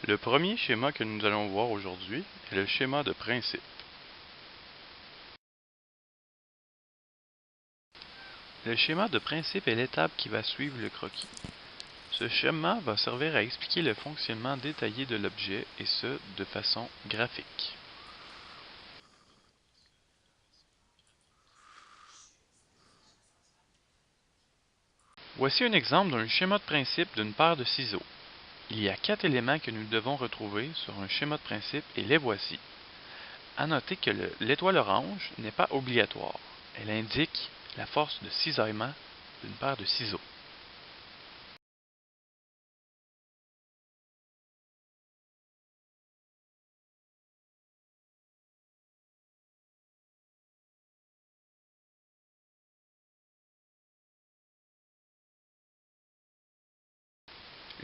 Le premier schéma que nous allons voir aujourd'hui est le schéma de principe. Le schéma de principe est l'étape qui va suivre le croquis. Ce schéma va servir à expliquer le fonctionnement détaillé de l'objet et ce, de façon graphique. Voici un exemple d'un schéma de principe d'une paire de ciseaux. Il y a 4 éléments que nous devons retrouver sur un schéma de principe et les voici. À noter que l'étoile orange n'est pas obligatoire. Elle indique la force de cisaillement d'une paire de ciseaux.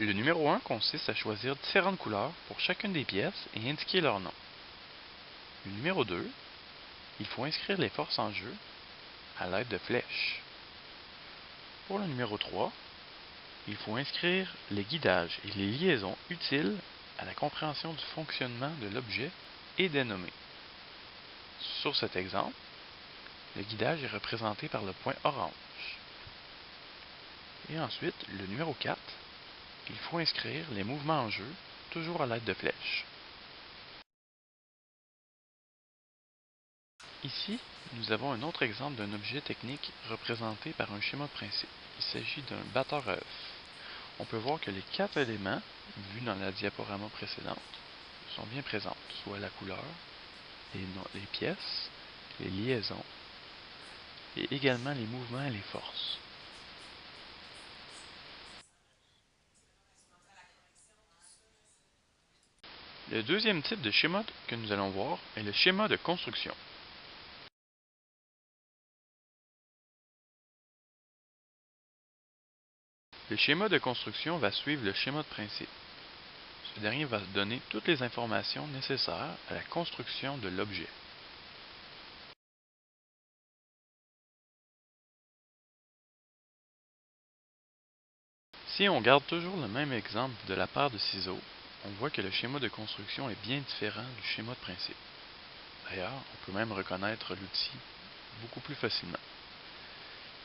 Le numéro 1 consiste à choisir différentes couleurs pour chacune des pièces et indiquer leur nom. Le numéro 2, il faut inscrire les forces en jeu à l'aide de flèches. Pour le numéro 3, il faut inscrire les guidages et les liaisons utiles à la compréhension du fonctionnement de l'objet et des nommés. Sur cet exemple, le guidage est représenté par le point orange. Et ensuite, le numéro 4, il faut inscrire les mouvements en jeu, toujours à l'aide de flèches. Ici, nous avons un autre exemple d'un objet technique représenté par un schéma de principe. Il s'agit d'un batteur à œufs. On peut voir que les 4 éléments, vus dans la diaporama précédente, sont bien présents, soit la couleur, les pièces, les liaisons, et également les mouvements et les forces. Le deuxième type de schéma que nous allons voir est le schéma de construction. Le schéma de construction va suivre le schéma de principe. Ce dernier va donner toutes les informations nécessaires à la construction de l'objet. Si on garde toujours le même exemple de la paire de ciseaux, on voit que le schéma de construction est bien différent du schéma de principe. D'ailleurs, on peut même reconnaître l'outil beaucoup plus facilement.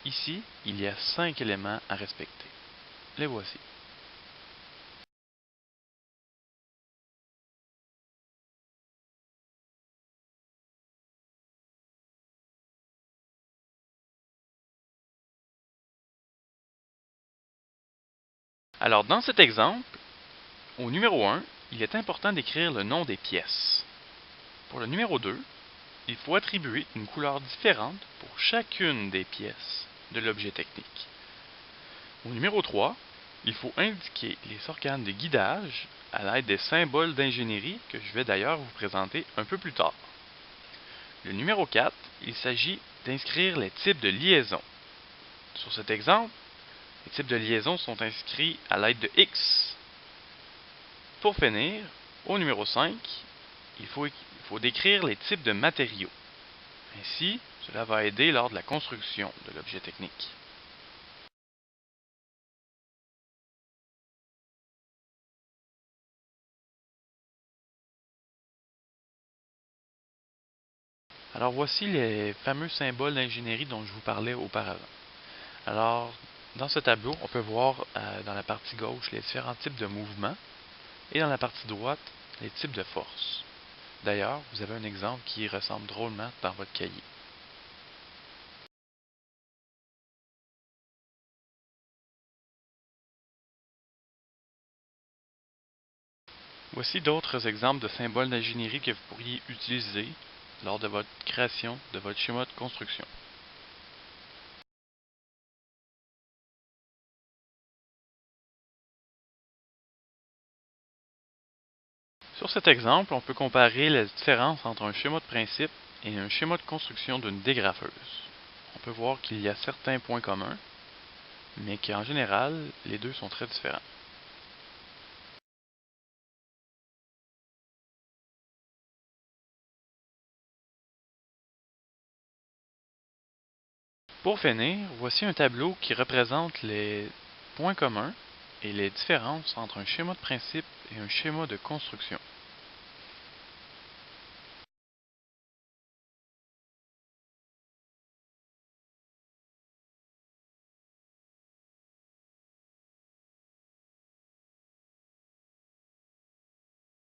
Ici, il y a 5 éléments à respecter. Les voici. Alors, dans cet exemple, au numéro 1, il est important d'écrire le nom des pièces. Pour le numéro 2, il faut attribuer une couleur différente pour chacune des pièces de l'objet technique. Au numéro 3, il faut indiquer les organes de guidage à l'aide des symboles d'ingénierie que je vais d'ailleurs vous présenter un peu plus tard. Le numéro 4, il s'agit d'inscrire les types de liaisons. Sur cet exemple, les types de liaisons sont inscrits à l'aide de X. Pour finir, au numéro 5, il faut décrire les types de matériaux. Ainsi, cela va aider lors de la construction de l'objet technique. Alors voici les fameux symboles d'ingénierie dont je vous parlais auparavant. Alors, dans ce tableau, on peut voir dans la partie gauche les différents types de mouvements et dans la partie droite, les types de forces. D'ailleurs, vous avez un exemple qui y ressemble drôlement dans votre cahier. Voici d'autres exemples de symboles d'ingénierie que vous pourriez utiliser lors de votre création de votre schéma de construction. Sur cet exemple, on peut comparer la différence entre un schéma de principe et un schéma de construction d'une dégrafeuse. On peut voir qu'il y a certains points communs, mais qu'en général, les deux sont très différents. Pour finir, voici un tableau qui représente les points communs et les différences entre un schéma de principe et un schéma de construction.